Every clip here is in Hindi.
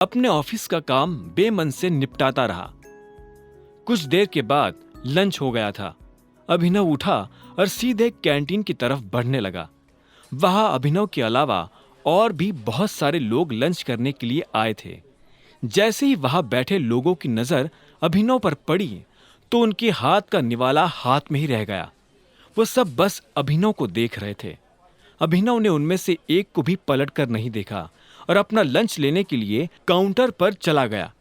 अपने ऑफिस का काम बेमन से निपटाता रहा। कुछ देर के बाद लंच हो गया था। अभिनव उठा और सीधे कैंटीन की तरफ बढ़ने लगा। वहां अभिनव के अलावा और भी बहुत सारे लोग लंच करने के लिए आए थे। जैसे ही वहां बैठे लोगों की नजर अभिनव पर पड़ी तो उनके हाथ का निवाला हाथ में ही रह गया। वो सब बस अभिनव को देख रहे थे। अभिनव ने उनमें से एक को भी पलट कर नहीं देखा और अपना लंच लेने के लिए काउंटर पर चला गया।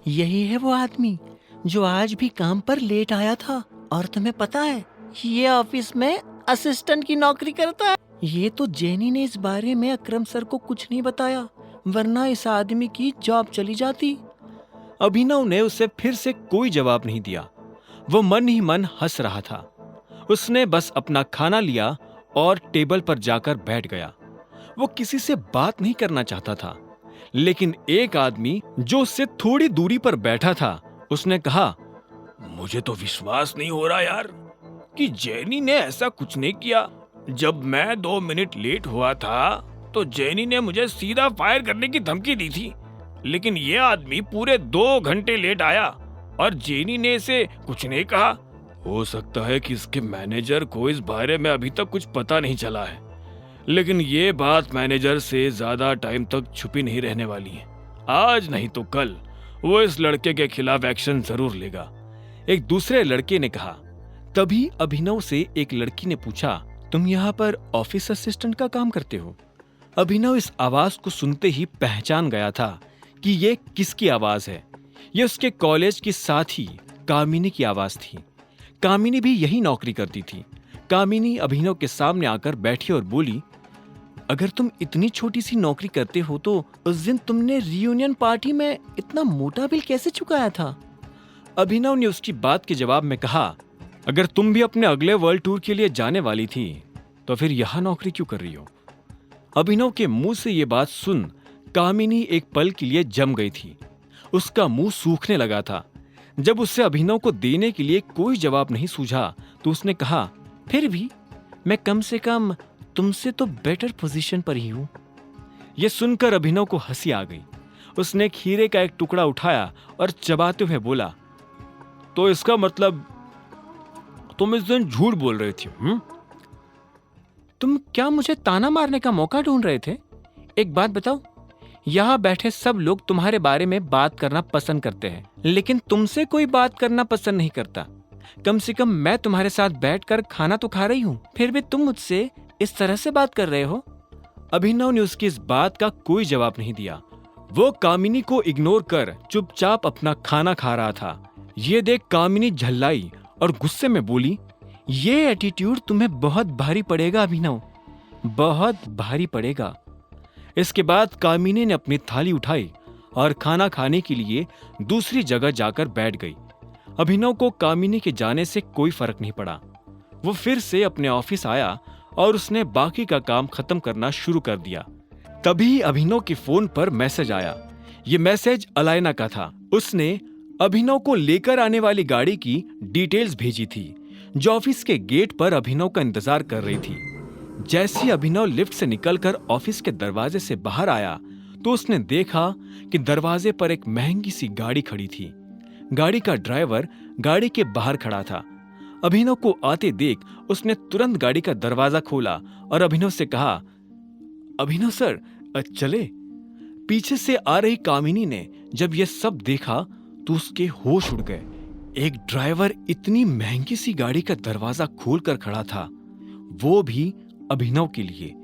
यही है वो आदमी जो आज भी काम पर लेट आया था। और तुम्हें पता है, ये ऑफिस में असिस्टेंट की नौकरी करता है। ये तो जेनी ने इस बारे में अकरम सर को कुछ नहीं बताया, वरना इस आदमी की जॉब चली जाती। अभिनव ने उसे फिर से कोई जवाब नहीं दिया। वो मन ही मन हंस रहा था। उसने बस अपना खाना लिया और टेबल पर जाकर बैठ गया। वो किसी से बात नहीं करना चाहता था, लेकिन एक आदमी जो उससे थोड़ी दूरी पर बैठा था, उसने कहा, मुझे तो विश्वास नहीं हो रहा यार कि जेनी ने ऐसा कुछ नहीं किया। जब मैं 2 मिनट लेट हुआ था तो जेनी ने मुझे सीधा फायर करने की धमकी दी थी, लेकिन ये आदमी पूरे 2 घंटे लेट आया और जेनी ने इसे कुछ नहीं कहा। हो सकता है कि इसके मैनेजर को इस बारे में अभी तक कुछ पता नहीं चला है, लेकिन ये बात मैनेजर से ज्यादा टाइम तक छुपी नहीं रहने वाली है। आज नहीं तो कल वो इस लड़के के खिलाफ एक्शन जरूर लेगा, एक दूसरे लड़के ने कहा। तभी अभिनव से एक लड़की ने पूछा, तुम यहाँ पर ऑफिस असिस्टेंट का काम करते हो? अभिनव इस आवाज को सुनते ही पहचान गया था कि ये किसकी आवाज है। ये उसके कॉलेज की साथी कामिनी की आवाज थी। कामिनी भी यही नौकरी करती थी। कामिनी अभिनव के सामने आकर बैठी और बोली, अगर तुम इतनी छोटी सी नौकरी करते हो तो उस दिन तुमने रियूनियन पार्टी में इतना मोटा बिल कैसे चुकाया था? अभिनव ने उसकी बात के जवाब में कहा, अगर तुम भी अपने अगले वर्ल्ड टूर के लिए जाने वाली थी तो फिर यहां नौकरी क्यों कर रही हो? अभिनव के मुंह से ये बात सुन कामिनी एक पल के लिए जम गई थी। उसका मुंह सूखने लगा था। जब उससे अभिनव को देने के लिए कोई जवाब नहीं सूझा तो उसने कहा, फिर भी मैं कम से कम तुमसे तो बेटर पोजीशन पर ही हूं। यह सुनकर अभिनव को हंसी आ गई। उसने खीरे का एक टुकड़ा उठाया और चबाते हुए बोला, तो इसका मतलब तुम इस दिन झूठ बोल रही थी? तुम क्या मुझे ताना मारने का मौका ढूंढ रहे थे? एक बात बताओ, यहाँ बैठे सब लोग तुम्हारे बारे में बात करना पसंद करते हैं, लेकिन तुमसे कोई बात करना पसंद नहीं करता। कम से कम मैं तुम्हारे साथ बैठकर खाना तो खा रही हूँ, फिर भी तुम मुझसे इस तरह से बात कर रहे हो। अभिनव ने उसकी इस बात का कोई जवाब नहीं दिया। वो कामिनी को इग्नोर कर चुपचाप अपना खाना खा रहा था। ये देख कामिनी झल्लाई और गुस्से में बोली, ये एटीट्यूड तुम्हें बहुत भारी पड़ेगा अभिनव, बहुत भारी पड़ेगा। इसके बाद कामिनी ने अपनी थाली उठाई और खाना खाने के लिए दूसरी जगह जाकर बैठ गई। अभिनव को कामिनी के जाने से कोई फर्क नहीं पड़ा। वो फिर से अपने ऑफिस आया और उसने बाकी का काम खत्म करना शुरू कर दिया। तभी अभिनव के फोन पर मैसेज आया। ये मैसेज अलायना का था। उसने अभिनव को लेकर आने वाली गाड़ी की डिटेल्स भेजी थी, जो ऑफिस के गेट पर अभिनव का इंतजार कर रही थी। जैसे ही अभिनव लिफ्ट से निकलकर ऑफिस के दरवाजे से बाहर आया तो उसने देखा कि दरवाजे पर एक महंगी सी गाड़ी खड़ी थी। गाड़ी का ड्राइवर गाड़ी के बाहर खड़ा था। अभिनव को आते देख उसने तुरंत गाड़ी का दरवाजा खोला और अभिनव से कहा, अभिनव सर चले। पीछे से आ रही कामिनी ने जब यह सब देखा तो उसके होश उड़ गए। एक ड्राइवर इतनी महंगी सी गाड़ी का दरवाजा खोलकर खड़ा था, वो भी अभिनव के लिए।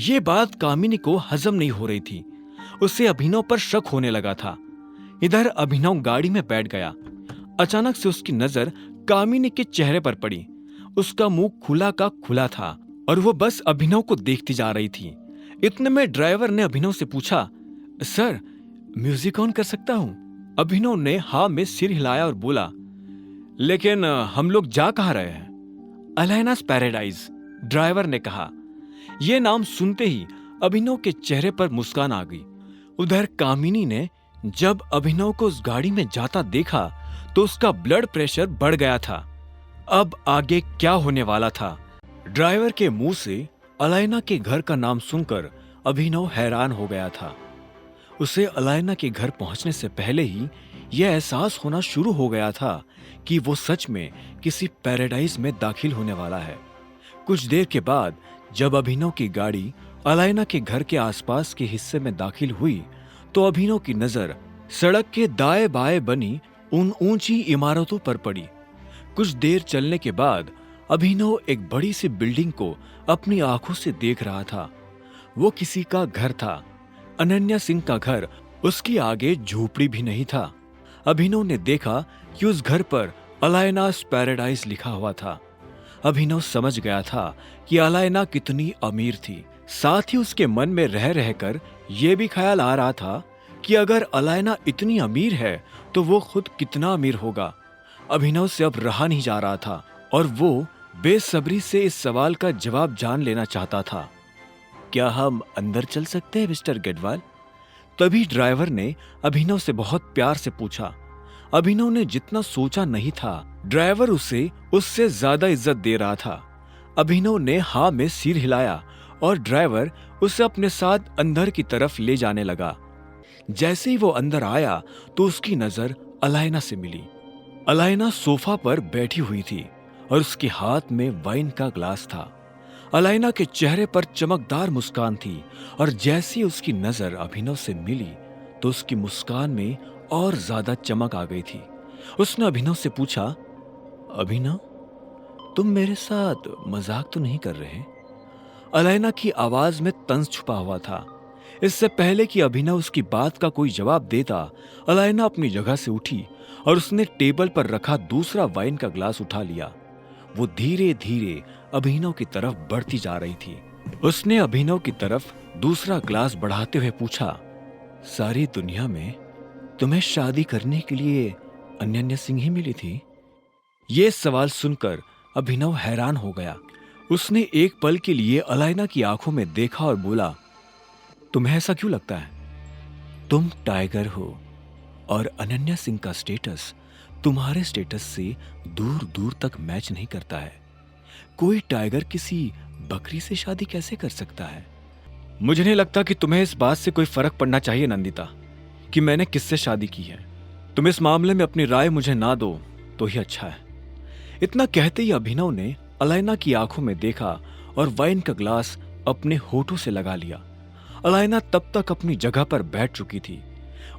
ये बात कामिनी को हजम नहीं हो रही थी। उसे अभिनव पर शक होने लगा था। इधर अभिनव गाड़ी में बैठ गया। अचानक से उसकी नजर कामिनी के चेहरे पर पड़ी। उसका मुंह खुला का खुला था और वो बस अभिनव को देखती जा रही थी। इतने में ड्राइवर ने अभिनव से पूछा, सर म्यूजिक ऑन कर सकता हूं? अभिनव ने हाँ में सिर हिलाया और बोला, लेकिन हम लोग जा कहाँ रहे हैं? अलायनास पैराडाइज, ड्राइवर ने कहा। यह नाम सुनते ही अभिनव के चेहरे पर मुस्कान आ गई। उधर कामिनी ने जब अभिनव को उस गाड़ी में जाता देखा तो उसका ब्लड प्रेशर बढ़ गया था। अब आगे क्या होने वाला था? ड्राइवर के मुंह से अलायना के घर का नाम सुनकर अभिनव हैरान हो गया था। उसे अलायना के घर पहुंचने से पहले ही यह एहसास होना शुरू हो गया था कि वो सच में किसी पैराडाइज में दाखिल होने वाला है। कुछ देर के बाद जब अभिनव की गाड़ी अलायना के घर के आसपास के हिस्से में दाखिल हुई तो अभिनव की नजर सड़क के दाएं बाएं बनी उन ऊंची इमारतों पर पड़ी। कुछ देर चलने के बाद अभिनव एक बड़ी सी बिल्डिंग को अपनी आंखों से देख रहा था। वो किसी का घर था। अनन्या सिंह का घर। उसके आगे झोपड़ी भी नहीं था। अभिनव ने देखा कि उस घर पर अलायनास पैराडाइज लिखा हुआ था। अभिनव समझ गया था कि अलायना कितनी अमीर थी। साथ ही उसके मन में रह रहकर यह भी ख्याल आ रहा था कि अगर अलायना इतनी अमीर है तो वो खुद कितना अमीर होगा। अभिनव से अब रहा नहीं जा रहा था और वो बेसब्री से इस सवाल का जवाब जान लेना चाहता था। क्या हम अंदर चल सकते हैं मिस्टर गेडवाल? तभी ड्राइवर ने अभिनव से बहुत प्यार से पूछा। अभिनव ने जितना सोचा नहीं था, ड्राइवर उसे उससे ज्यादा इज्जत दे रहा था। अभिनव ने हाँ में सिर हिलाया और ड्राइवर उसे अपने साथ अंदर की तरफ ले जाने लगा। जैसे ही वो अंदर आया तो उसकी नजर अलायना से मिली। अलायना सोफा पर बैठी हुई थी और उसके हाथ में वाइन का ग्लास था। अलायना के चेहरे पर चमकदार मुस्कान थी और जैसे ही उसकी नजर अभिनव से मिली तो उसकी मुस्कान में और ज्यादा चमक आ गई थी। उसने अभिनव से पूछा, अभिनव, तुम मेरे साथ मजाक तो नहीं कर रहे? अलायना की आवाज में तंज छुपा हुआ था। इससे पहले कि अभिनव उसकी बात का कोई जवाब देता, अलायना अपनी जगह से उठी और उसने टेबल पर रखा दूसरा वाइन का ग्लास उठा लिया। वो धीरे धीरे अभिनव की तरफ बढ़ती जा रही थी। उसने अभिनव की तरफ दूसरा ग्लास बढ़ाते हुए पूछा, सारी दुनिया में तुम्हें शादी करने के लिए अनन्या सिंह ही मिली थी? ये सवाल सुनकर अभिनव हैरान हो गया। उसने एक पल के लिए अलायना की आंखों में देखा और बोला, तुम्हें ऐसा क्यों लगता है? तुम टाइगर हो और अनन्या सिंह का स्टेटस तुम्हारे स्टेटस से दूर दूर तक मैच नहीं करता है। कोई टाइगर किसी बकरी से शादी कैसे कर सकता है? मुझे नहीं लगता कि तुम्हें इस बात से कोई फर्क पड़ना चाहिए नंदिता कि मैंने किससे शादी की है। तुम इस मामले में अपनी राय मुझे ना दो तो ही अच्छा है। इतना कहते ही अभिनव ने अलायना की आंखों में देखा और वाइन का ग्लास अपने होठों से लगा लिया। अलायना तब तक अपनी जगह पर बैठ चुकी थी।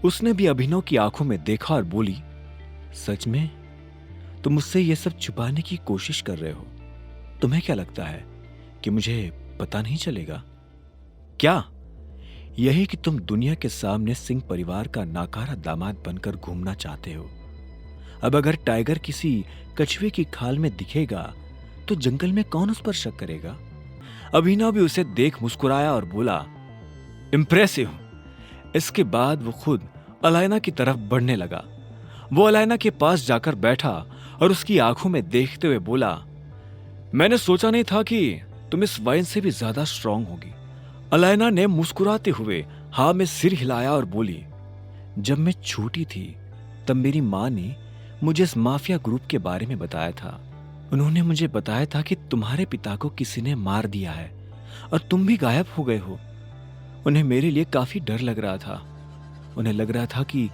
उसने भी अभिनव की आंखों में देखा और बोली, सच में तुम मुझसे यह सब छुपाने की कोशिश कर रहे हो? तुम्हें क्या लगता है कि मुझे पता नहीं चलेगा? क्या यही कि तुम दुनिया के सामने सिंह परिवार का नाकारा दामाद बनकर घूमना चाहते हो? अब अगर टाइगर किसी कछुए की खाल में दिखेगा तो जंगल में कौन उस पर शक करेगा? अभिनव भी उसे देख मुस्कुराया और बोला, इंप्रेसिव। इसके बाद वो खुद अलायना की तरफ बढ़ने लगा। वो अलायना के पास जाकर बैठा और उसकी आंखों में देखते हुए बोला, मैंने सोचा नहीं था कि तुम इस वाइन से भी ज्यादा स्ट्रांग होगी। अलायना ने मुस्कुराते हुए हाँ में सिर हिलाया और बोली, जब मैं छोटी थी तब मेरी माँ ने मुझे इस माफिया ग्रुप के बारे में बताया था। उन्होंने मुझे बताया था कि तुम्हारे पिता को किसी ने मार दिया है और तुम भी गायब हो गए हो। उन्हें मेरे लिए काफी डर लग रहा था। उन्हें लग रहा था कि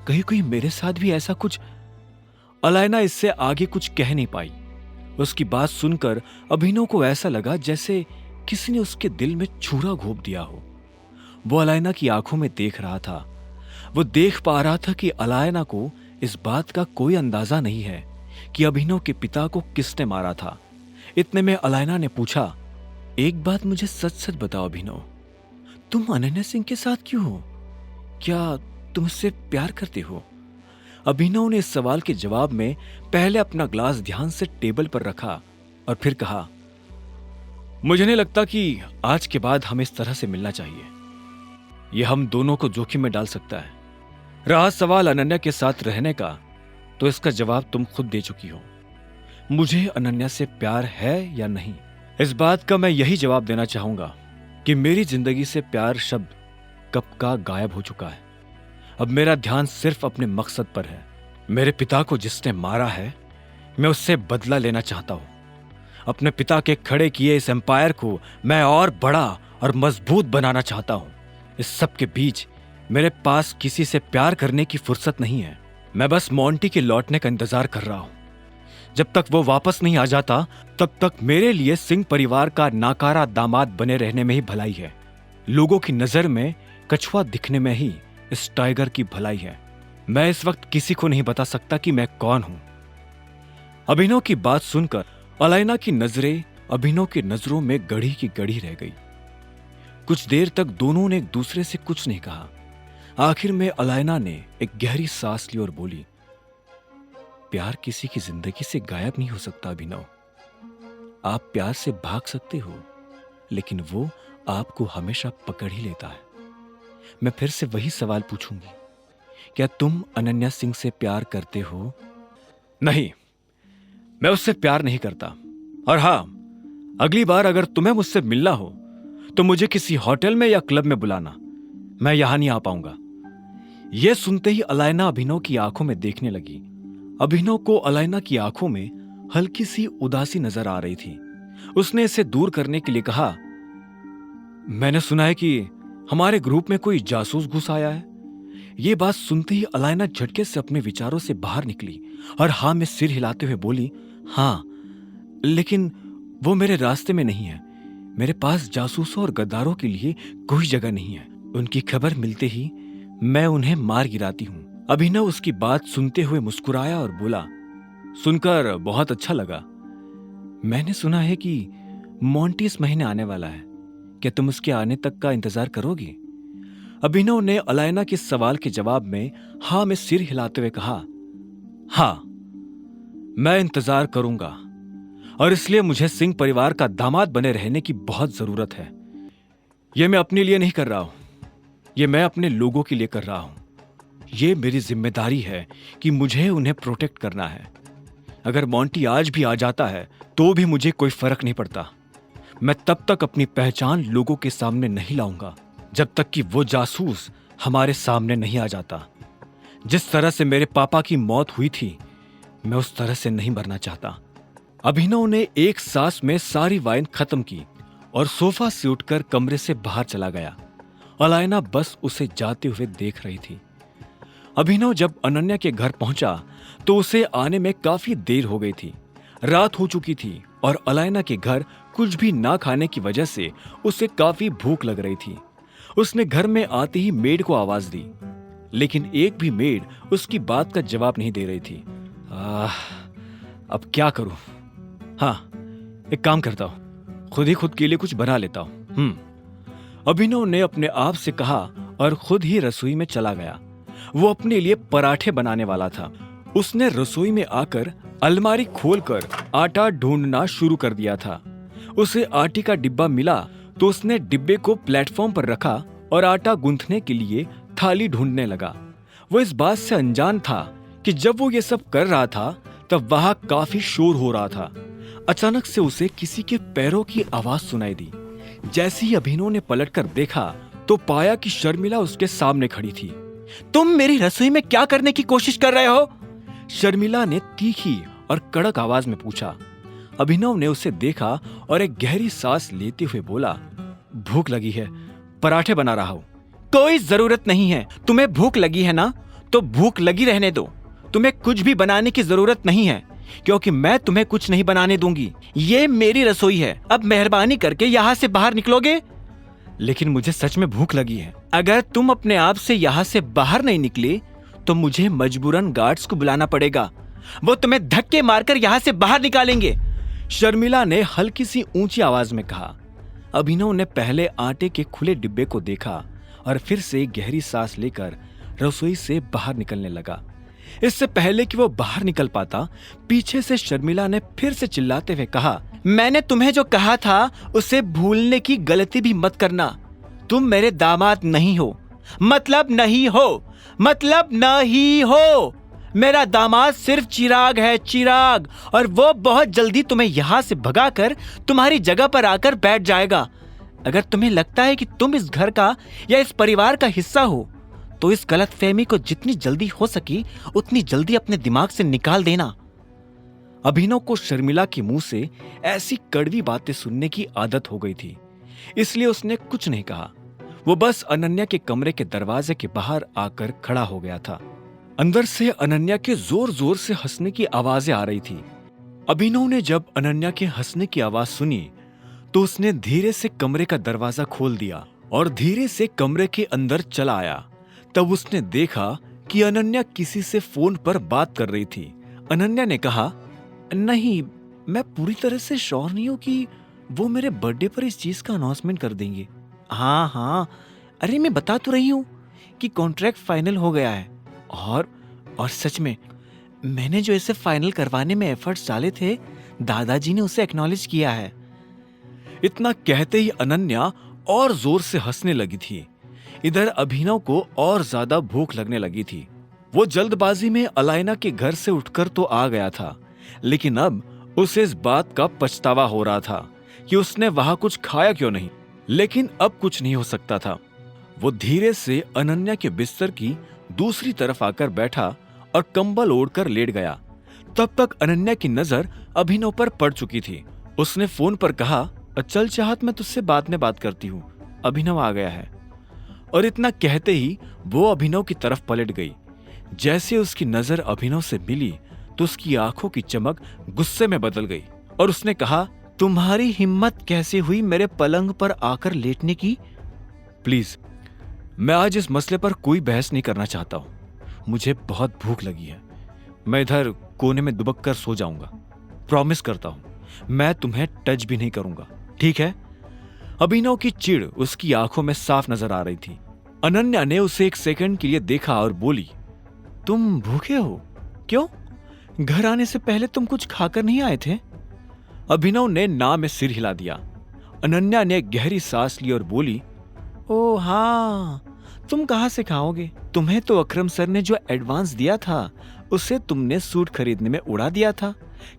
कहीं कोई मेरे साथ भी ऐसा कुछ। अलायना इससे आगे कुछ कह नहीं पाई। उसकी बात सुनकर अभिनव को ऐसा लगा जैसे किसी ने उसके दिल में छुरा घोंप दिया हो। वो अलायना की आंखों में देख रहा था। वो देख पा रहा था कि अलायना को इस बात का कोई अंदाजा नहीं है कि अभिनव के पिता को किसने मारा था। इतने में अलायना ने पूछा, एक बात मुझे सच सच बताओ अभिनव, तुम अनन्या सिंह के साथ क्यों हो? क्या तुम उससे प्यार करते हो? अभिनव ने इस सवाल के जवाब में पहले अपना ग्लास ध्यान से टेबल पर रखा और फिर कहा, मुझे नहीं लगता कि आज के बाद हमें इस तरह से मिलना चाहिए। यह हम दोनों को जोखिम में डाल सकता है। रहा सवाल अनन्या के साथ रहने का, तो इसका जवाब तुम खुद दे चुकी हो। मुझे अनन्या से प्यार है या नहीं, इस बात का मैं यही जवाब देना चाहूंगा कि मेरी जिंदगी से प्यार शब्द कब का गायब हो चुका है। अब मेरा ध्यान सिर्फ अपने मकसद पर है। मेरे पिता को जिसने मारा है, मैं उससे बदला लेना चाहता हूं। अपने पिता के खड़े किए इस एम्पायर को मैं और बड़ा और मजबूत बनाना चाहता हूं। इस सब के बीच मेरे पास किसी से प्यार करने की फुर्सत नहीं है। मैं बस मोंटी के लौटने का इंतजार कर रहा हूं। जब तक वो वापस नहीं आ जाता तब तक मेरे लिए सिंह परिवार का नाकारा दामाद बने रहने में ही भलाई है। लोगों की नजर में कछुआ दिखने में ही इस टाइगर की भलाई है। मैं इस वक्त किसी को नहीं बता सकता कि मैं कौन हूं। अभिनव की बात सुनकर अलाइना की नजरें अभिनव की नजरों में गड़ी की गड़ी रह गई। कुछ देर तक दोनों ने एक दूसरे से कुछ नहीं कहा। आखिर में अलाइना ने एक गहरी सांस ली और बोली, प्यार किसी की जिंदगी से गायब नहीं हो सकता अभिनव। आप प्यार से भाग सकते हो, लेकिन वो आपको हमेशा पकड़ ही लेता है। मैं फिर से वही सवाल पूछूंगी, क्या तुम अनन्या सिंह से प्यार करते हो? नहीं, मैं उससे प्यार नहीं करता। और हां, अगली बार अगर तुम्हें मुझसे मिलना हो तो मुझे किसी होटल में या क्लब में बुलाना। मैं यहां नहीं आ पाऊंगा। यह सुनते ही अलाइना अभिनव की आंखों में देखने लगी। अभिनव को अलाइना की आंखों में हल्की सी उदासी नजर आ रही थी। उसने इसे दूर करने के लिए कहा, मैंने सुना है कि हमारे ग्रुप में कोई जासूस घुस आया है। यह बात सुनते ही अलाइना झटके से अपने विचारों से बाहर निकली और हां में सिर हिलाते हुए बोली, हां, लेकिन वो मेरे रास्ते में नहीं है। मेरे पास जासूसों और गद्दारों के लिए कोई जगह नहीं है। उनकी खबर मिलते ही मैं उन्हें मार गिराती हूं। अभिनव उसकी बात सुनते हुए मुस्कुराया और बोला, सुनकर बहुत अच्छा लगा। मैंने सुना है कि मोंटी इस महीने आने वाला है। क्या तुम उसके आने तक का इंतजार करोगी? अभिनव ने अलाइना के सवाल के जवाब में हां में सिर हिलाते हुए कहा, हां, मैं इंतजार करूंगा और इसलिए मुझे सिंह परिवार का दामाद बने रहने की बहुत जरूरत है। यह मैं अपने लिए नहीं कर रहा हूं, यह मैं अपने लोगों के लिए कर रहा हूं। यह मेरी जिम्मेदारी है कि मुझे उन्हें प्रोटेक्ट करना है। अगर मोंटी आज भी आ जाता है तो भी मुझे कोई फर्क नहीं पड़ता। मैं तब तक अपनी पहचान लोगों के सामने नहीं लाऊंगा जब तक कि वो जासूस हमारे सामने नहीं आ जाता। जिस तरह से मेरे पापा की मौत हुई थी, मैं उस तरह से नहीं मरना चाहता। अभिनव ने एक सांस में सारी वाइन खत्म की और सोफा से उठकर कमरे से बाहर चला गया। अलाइना बस उसे जाते हुए देख रही थी। अभिनव जब अनन्या के घर पहुंचा तो उसे आने में काफी देर हो गई थी। रात हो चुकी थी और अलाइना के घर कुछ भी ना खाने की वजह से उसे काफी भूख लग रही थी। उसने घर में आते ही मेड को आवाज दी, लेकिन एक भी मेड उसकी बात का जवाब नहीं दे रही थी। अब क्या करूं? हाँ, एक काम करता हूं, खुद के लिए कुछ बना लेता हूं। अभिनव ने अपने आप से कहा और खुद ही रसोई में चला गया। वो अपने लिए पराठे बनाने वाला था। उसने रसोई में आकर अलमारी खोलकर आटा ढूंढना शुरू कर दिया था। उसे आटे का डिब्बा मिला तो उसने डिब्बे को प्लेटफॉर्म पर रखा और आटा गूंथने के लिए थाली ढूंढने लगा। वो इस बात से अनजान था कि जब वो ये सब कर रहा था तब वहां काफी शोर हो रहा था। अचानक से उसे किसी के पैरों की आवाज सुनाई दी। जैसे ही अभिनव ने पलटकर देखा तो पाया कि शर्मिला उसके सामने खड़ी थी। तुम मेरी रसोई में क्या करने की कोशिश कर रहे हो? शर्मिला ने तीखी और कड़क आवाज में पूछा। अभिनव ने उसे देखा और एक गहरी सांस लेते हुए बोला, भूख लगी है, पराठे बना रहा हूं। कोई जरूरत नहीं है। तुम्हें भूख लगी है ना, तो भूख लगी रहने दो। तुम्हें कुछ भी बनाने की जरूरत नहीं है, क्योंकि मैं तुम्हें कुछ नहीं बनाने दूंगी। ये मेरी रसोई है। अब मेहरबानी करके यहाँ से बाहर निकलोगे? लेकिन मुझे सच में भूख लगी है। अगर तुम अपने आप से यहाँ से बाहर नहीं निकले तो मुझे मजबूरन गार्ड्स को बुलाना पड़ेगा। वो तुम्हें धक्के मारकर यहाँ से बाहर निकालेंगे, शर्मिला ने हल्की सी ऊंची आवाज में कहा। अभिनव ने पहले आटे के खुले डिब्बे को देखा और फिर से गहरी सांस लेकर रसोई से बाहर निकलने लगा। इससे पहले कि वो बाहर निकल पाता, पीछे से शर्मिला ने फिर से चिल्लाते हुए कहा, मैंने तुम्हें जो कहा था उसे भूलने की गलती भी मत करना। तुम मेरे दामाद नहीं हो, मतलब नहीं हो, मतलब नहीं हो। मेरा दामाद सिर्फ चिराग है, चिराग, और वो बहुत जल्दी तुम्हें यहां से भगाकर तुम्हारी जगह पर आकर बैठ जाएगा। अगर तुम्हें लगता है कि तुम इस घर का या इस परिवार का हिस्सा हो तो इस गलतफहमी को जितनी जल्दी हो सकी उतनी जल्दी अपने दिमाग से निकाल देना। अभिनव को शर्मिला के मुंह से ऐसी कड़वी बातें सुनने की आदत हो गई थी, इसलिए उसने कुछ नहीं कहा। वो बस अनन्या के कमरे के दरवाजे के बाहर आकर खड़ा हो गया था। अंदर से अनन्या के जोर जोर से हंसने की आवाजें आ रही थी। अभिनव ने जब अनन्या के हंसने की आवाज सुनी तो उसने धीरे से कमरे का दरवाजा खोल दिया और धीरे से कमरे के अंदर चला आया। तब उसने देखा कि अनन्या किसी से फोन पर बात कर रही थी। अनन्या ने कहा, नहीं, मैं पूरी तरह से श्योर नहीं हूं कि वो मेरे बर्थडे पर इस चीज का अनाउंसमेंट कर देंगे। हाँ हाँ, अरे मैं बता तो रही हूँ कि कॉन्ट्रैक्ट फाइनल हो गया है। और सच में मैंने जो इसे फाइनल करवाने में एफर्ट्स डाले थे, दादाजी ने उसे एक्नॉलेज किया है। इतना कहते ही अनन्या और जोर से हंसने लगी थी। इधर अभिनव को और ज्यादा भूख लगने लगी थी। वो जल्दबाजी में अलाइना के घर से उठकर तो आ गया था, लेकिन अब उसे इस बात का पछतावा हो रहा था कि उसने वहां कुछ खाया क्यों नहीं। लेकिन अब कुछ नहीं हो सकता था। वो धीरे से अनन्या के बिस्तर की दूसरी तरफ आकर बैठा और कंबल ओढ़कर लेट गया। तब तक अनन्या की नजर अभिनव पर पड़ चुकी थी। उसने फोन पर कहा, चल चाहत, मैं तुझसे बाद में बात करती हूँ, अभिनव आ गया है। और इतना कहते ही वो अभिनव की तरफ पलट गई। जैसे उसकी नजर अभिनव से मिली तो उसकी आंखों की चमक गुस्से में बदल गई और उसने कहा, तुम्हारी हिम्मत कैसे हुई मेरे पलंग पर आकर लेटने की? प्लीज, मैं आज इस मसले पर कोई बहस नहीं करना चाहता हूं। मुझे बहुत भूख लगी है। मैं इधर कोने में दुबक कर सो जाऊंगा। प्रॉमिस करता हूं, मैं तुम्हें टच भी नहीं करूंगा, ठीक है? अभिनव की चिढ़ उसकी आंखों में साफ नजर आ रही थी। अनन्या ने उसे एक सेकंड के लिए देखा और बोली, तुम भूखे हो? क्यों? घर आने से पहले तुम कुछ खाकर नहीं आए थे? अभिनव ने ना में सिर हिला दिया। अनन्या ने गहरी सांस ली और बोली, ओ हाँ, तुम कहां से खाओगे? तुम्हें तो अकरम सर ने जो एडवांस दिया था उसे तुमने सूट खरीदने में उड़ा दिया था।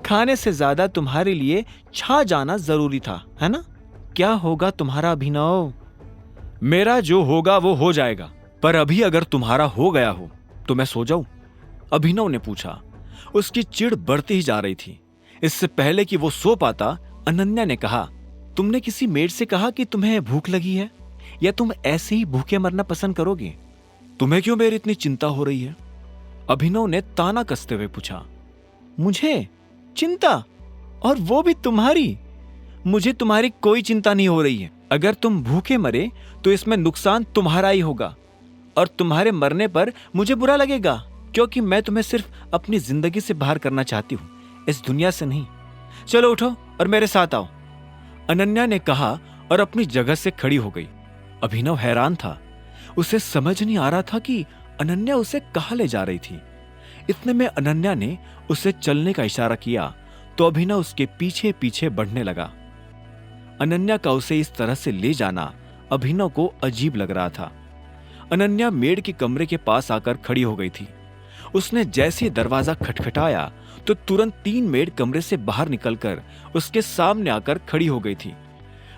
खाने से ज्यादा तुम्हारे लिए छा जाना जरूरी था, है ना? क्या होगा तुम्हारा अभिनव? मेरा जो होगा वो हो जाएगा, पर अभी अगर तुम्हारा हो गया हो तो मैं सो जाऊं? अभिनव ने पूछा। उसकी चिढ़ बढ़ती ही जा रही थी। इससे पहले कि वो सो पाता, अनन्या ने कहा, तुमने किसी मेड से कहा कि तुम्हें भूख लगी है, या तुम ऐसे ही भूखे मरना पसंद करोगे? तुम्हें क्यों मेरी इतनी चिंता हो रही है? अभिनव ने ताना कसते हुए पूछा। मुझे चिंता? और वो भी तुम्हारी? मुझे तुम्हारी कोई चिंता नहीं हो रही है। अगर तुम भूखे मरे तो इसमें नुकसान तुम्हारा ही होगा, और तुम्हारे मरने पर मुझे बुरा लगेगा, क्योंकि मैं तुम्हें सिर्फ अपनी जिंदगी से बाहर करना चाहती हूं, इस दुनिया से नहीं। चलो उठो और मेरे साथ आओ, अनन्या ने कहा और अपनी जगह से खड़ी हो गई। अभिनव हैरान था। उसे समझ नहीं आ रहा था कि अनन्या उसे कहां ले जा रही थी। इतने में अनन्या ने उसे चलने का इशारा किया तो अभिनव उसके पीछे पीछे बढ़ने लगा। अनन्या का उसे इस तरह से ले जाना अभिनव को अजीब लग रहा था। अनन्या मेड के कमरे के पास आकर खड़ी हो गई थी। उसने जैसे दरवाजा खटखटाया तो तुरंत 3 मेड कमरे से बाहर निकलकर उसके सामने आकर खड़ी हो गई थी।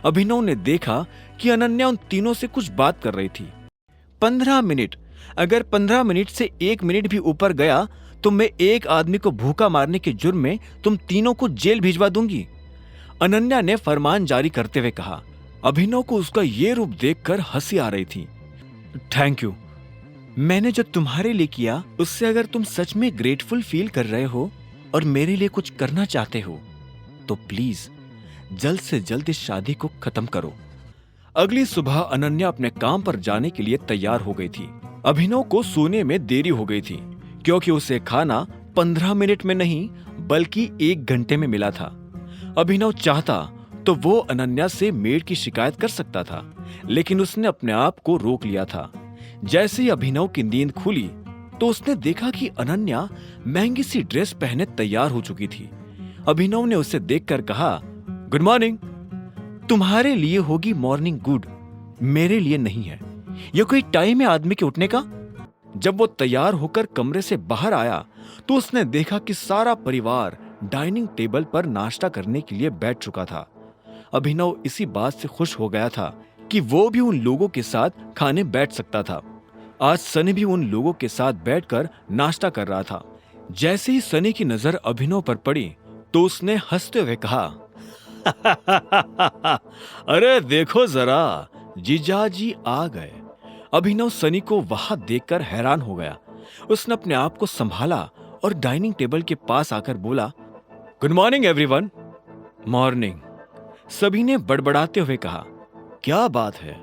अभिनव ने देखा कि अनन्या उन तीनों से कुछ बात कर रही थी। 15 मिनट, अगर 15 मिनट से 1 मिनट भी ऊपर गया तो मैं एक आदमी को भूखा मारने के जुर्म में तुम तीनों को जेल भिजवा दूंगी, अनन्या ने फरमान जारी करते हुए कहा। अभिनव को उसका ये रूप देखकर हंसी आ रही थी। Thank you. मैंने जो तुम्हारे लिए किया उससे अगर तुम सच में ग्रेटफुल फील कर रहे हो और मेरे लिए कुछ करना चाहते हो तो प्लीज जल्द से जल्द इस शादी को खत्म करो। अगली सुबह अनन्या अपने काम पर जाने के लिए तैयार हो गई थी। अभिनव को सोने में देरी हो गई थी, क्योंकि उसे खाना 15 मिनट में नहीं बल्कि 1 घंटे में मिला था। अभिनव चाहता तो वो अनन्या से मेड की शिकायत कर सकता था, लेकिन उसने अपने आप को रोक लिया था। जैसे ही अभिनव की नींद खुली तो उसने देखा कि अनन्या महंगी सी ड्रेस पहने तैयार हो चुकी थी। अभिनव ने उसे देखकर कहा, गुड मॉर्निंग। तुम्हारे लिए होगी मॉर्निंग गुड, मेरे लिए नहीं है। यह कोई टाइम है आदमी के उठने का? जब वो तैयार होकर कमरे से बाहर आया तो उसने देखा कि सारा परिवार डाइनिंग टेबल पर नाश्ता करने के लिए बैठ चुका था। अभिनव इसी बात से खुश हो गया था कि वो भी उन लोगों के साथ खाने बैठ सकता था। आज सनी भी उन लोगों के साथ बैठकर नाश्ता कर रहा था। जैसे ही सनी की नजर अभिनव पर पड़ी तो उसने हंसते हुए कहा, अरे देखो जरा, जीजाजी आ गए। अभिनव सनी को वहां देखकर हैरान हो गया। उसने अपने आप को संभाला और डाइनिंग टेबल के पास आकर बोला, गुड मॉर्निंग एवरीवन। मॉर्निंग, सभी ने बड़बड़ाते हुए कहा। क्या बात है,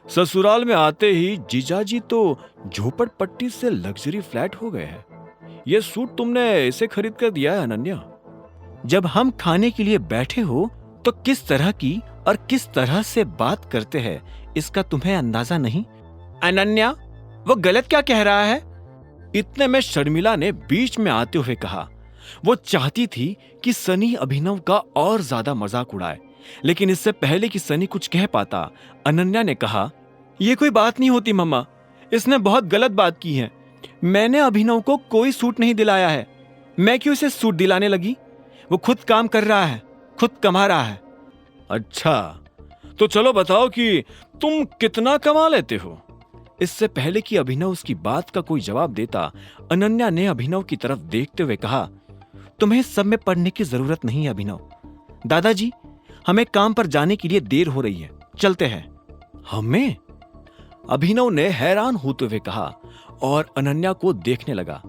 ससुराल में आते ही जीजाजी तो झोपड़पट्टी से लग्जरी फ्लैट हो गए हैं। ये सूट तुमने इसे खरीद कर दिया है अनन्या? जब हम खाने के लिए बैठे हो तो किस तरह की और किस तरह से बात करते हैं इसका तुम्हें अंदाजा नहीं? अनन्या, वो गलत क्या कह रहा है? इतने में शर्मिला ने बीच में आते हुए कहा। वो चाहती थी कि सनी अभिनव का और ज्यादा मजाक उड़ाए, लेकिन इससे पहले कि सनी कुछ कह पाता, अनन्या ने कहा, यह कोई बात नहीं होती मम्मा, इसने बहुत गलत बात की है। मैंने अभिनव को कोई सूट नहीं दिलाया है। मैं क्यों इसे सूट दिलाने लगी? वो खुद काम कर रहा है, खुद कमा रहा है। अच्छा, तो चलो बताओ कि तुम कितना कमा लेते हो? इससे पहले कि अभिनव उसकी बात का कोई जवाब देता, अनन्या ने अभिनव की तरफ देखते हुए कहा, तुम्हें सब में पढ़ने की जरूरत नहीं है अभिनव। दादाजी, हमें काम पर जाने के लिए देर हो रही है, चलते हैं। हमें? अभिनव ने हैरान होते हुए कहा और अनन्या को देखने लगा।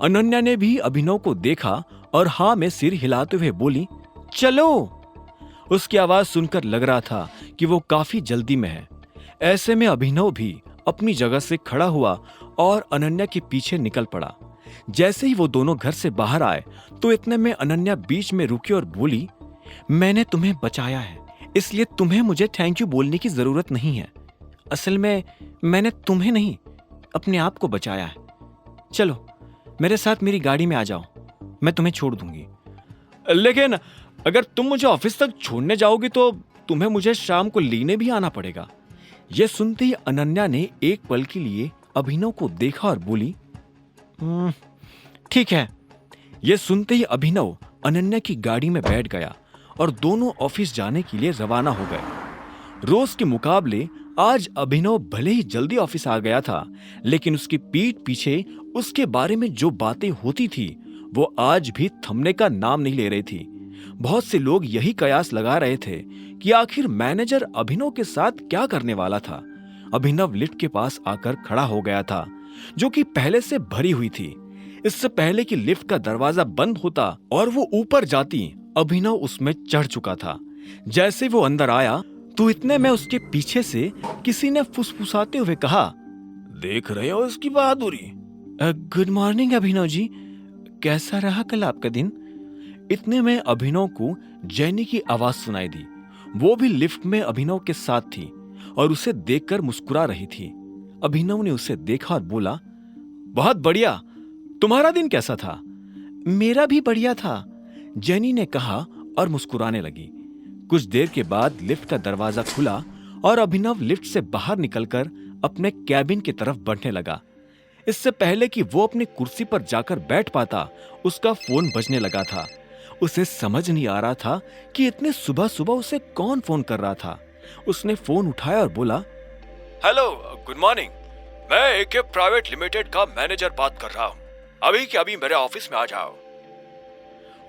अनन्या ने भी अभिनव को देखा और हाँ में सिर हिलाते हुए बोली, चलो। उसकी आवाज सुनकर लग रहा था कि वो काफी जल्दी में है। ऐसे में अभिनव भी अपनी जगह से खड़ा हुआ और अनन्या के पीछे निकल पड़ा। जैसे ही वो दोनों घर से बाहर आए तो इतने में अनन्या बीच में रुकी और बोली, मैंने तुम्हें बचाया है, इसलिए तुम्हें मुझे थैंक यू बोलने की जरूरत नहीं है। असल में मैंने तुम्हें नहीं, अपने आप को बचाया है। चलो मेरे साथ मेरी गाड़ी में आ जाओ, मैं तुम्हें छोड़ दूंगी। लेकिन अगर तुम मुझे ऑफिस तक छोड़ने जाओगी तो तुम्हें मुझे शाम को लेने भी आना पड़ेगा। यह सुनते ही अनन्या ने एक पल के लिए अभिनव को देखा और बोली, ठीक है। यह सुनते ही अभिनव अनन्या की गाड़ी में बैठ गया और दोनों ऑफिस जाने के लिए रवाना हो गए। रोज के मुकाबले आज अभिनव भले ही जल्दी ऑफिस आ गया था, लेकिन उसकी पीठ पीछे उसके बारे में जो बातें होती थी वो आज भी थमने का नाम नहीं ले रही थी। बहुत से लोग यही कयास लगा रहे थे कि आखिर मैनेजर अभिनव के साथ क्या करने वाला था। अभिनव लिफ्ट के पास आकर खड़ा हो गया था, जो कि पहले से भरी हुई थी। इससे पहले कि लिफ्ट का दरवाजा बंद होता और वो ऊपर जाती, अभिनव उसमें चढ़ चुका था। जैसे वो अंदर आया तो इतने में उसके पीछे से किसी ने फुसफुसाते हुए कहा, देख रहे हो इसकी बहादुरी? गुड मॉर्निंग अभिनव जी, कैसा रहा कल आपका दिन? इतने में अभिनव को जैनी की आवाज सुनाई दी। वो भी लिफ्ट में अभिनव के साथ थी और उसे देखकर मुस्कुरा रही थी। अभिनव ने उसे देखा और बोला, बहुत बढ़िया, तुम्हारा दिन कैसा था? मेरा भी बढ़िया था, जैनी ने कहा और मुस्कुराने लगी। कुछ देर के बाद लिफ्ट का दरवाजा खुला और अभिनव लिफ्ट से बाहर निकलकर अपने कैबिन की तरफ बढ़ने लगा। इससे पहले कि वो अपनी कुर्सी पर जाकर बैठ पाता, उसका फोन बजने लगा था। उसे समझ नहीं आ रहा था कि इतने सुबह सुबह उसे कौन फोन कर रहा था। उसने फोन उठाया और बोला, हेलो, गुड मॉर्निंग, मैं एके प्राइवेट लिमिटेड का मैनेजर बात कर रहा हूँ, अभी के अभी मेरे ऑफिस में आ जाओ।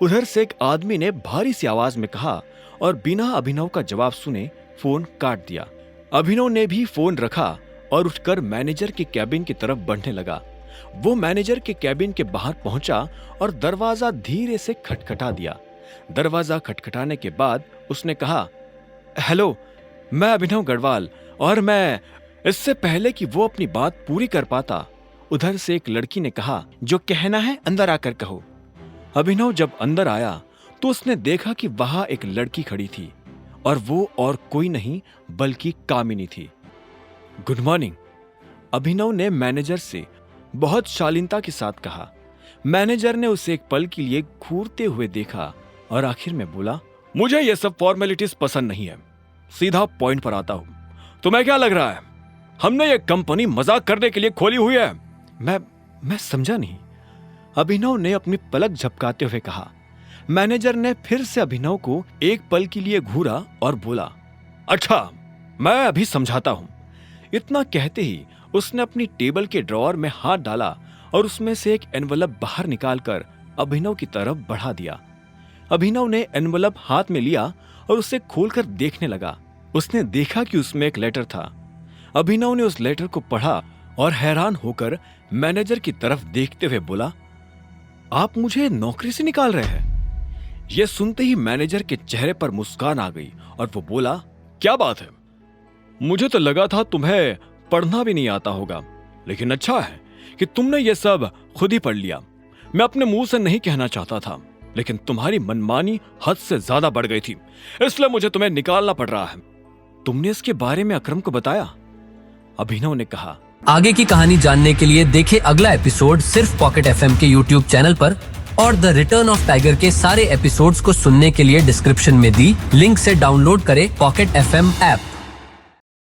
उधर से एक आदमी ने भारी सी आवाज में कहा और बिना अभिनव का जवाब सुने फोन काट दिया। अभिनव ने भी फोन रखा और उठकर मैनेजर के कैबिन की तरफ बढ़ने लगा। वो मैनेजर के कैबिन के बाहर पहुंचा और दरवाजा धीरे से खटखटा दिया। दरवाजा खटखटाने के बाद उसने कहा, हेलो, मैं अभिनव गढ़वाल, और मैं। इससे पहले कि वो अपनी बात पूरी कर पाता, उधर से एक लड़की ने कहा, जो कहना है अंदर आकर कहो। अभिनव जब अंदर आया तो उसने देखा कि वहां एक लड़की खड़ी थी और वो और कोई नहीं बल्कि कामिनी थी। गुड मॉर्निंग, अभिनव ने मैनेजर से बहुत शालीनता के साथ कहा। मैनेजर ने उसे एक पल के लिए घूरते हुए देखा और आखिर में बोला, मुझे ये सब फॉर्मेलिटीज पसंद नहीं है, सीधा पॉइंट पर आता हूं। तुम्हें क्या लग रहा है हमने ये कंपनी मजाक करने के लिए खोली हुई है? मैं समझा नहीं, अभिनव ने अपनी पलक झपकाते हुए कहा। मैनेजर ने फिर से अभिनव को एक पल के लिए घूरा और बोला, अच्छा, मैं अभी समझाता हूं। इतना कहते ही उसने अपनी टेबल के ड्रॉअर में हाथ डाला और उसमें से एक एनवलप बाहर निकालकर अभिनव की तरफ बढ़ा दिया। अभिनव ने एनवलप हाथ में लिया और उसे खोलकर देखने लगा। उसने देखा कि उसमें एक लेटर था। अभिनव ने उस लेटर को पढ़ा और हैरान होकर मैनेजर की तरफ देखते हुए बोला, आप मुझे नौकरी से निकाल रहे हैं? यह सुनते ही मैनेजर के चेहरे पर मुस्कान आ गई और वो बोला, क्या बात है, मुझे तो लगा था तुम्हें पढ़ना भी नहीं आता होगा, लेकिन अच्छा है कि तुमने ये सब खुद ही पढ़ लिया। मैं अपने मुंह से नहीं कहना चाहता था, लेकिन तुम्हारी मनमानी हद से ज्यादा बढ़ गई थी, इसलिए मुझे तुम्हें निकालना पड़ रहा है। तुमने इसके बारे में अकरम को बताया? अभिनव ने कहा, आगे की कहानी जानने के लिए देखें अगला एपिसोड सिर्फ पॉकेट एफएम के यूट्यूब चैनल पर, और द रिटर्न ऑफ टाइगर के सारे एपिसोड्स को सुनने के लिए डिस्क्रिप्शन में दी लिंक से डाउनलोड करें पॉकेट एफएम ऐप।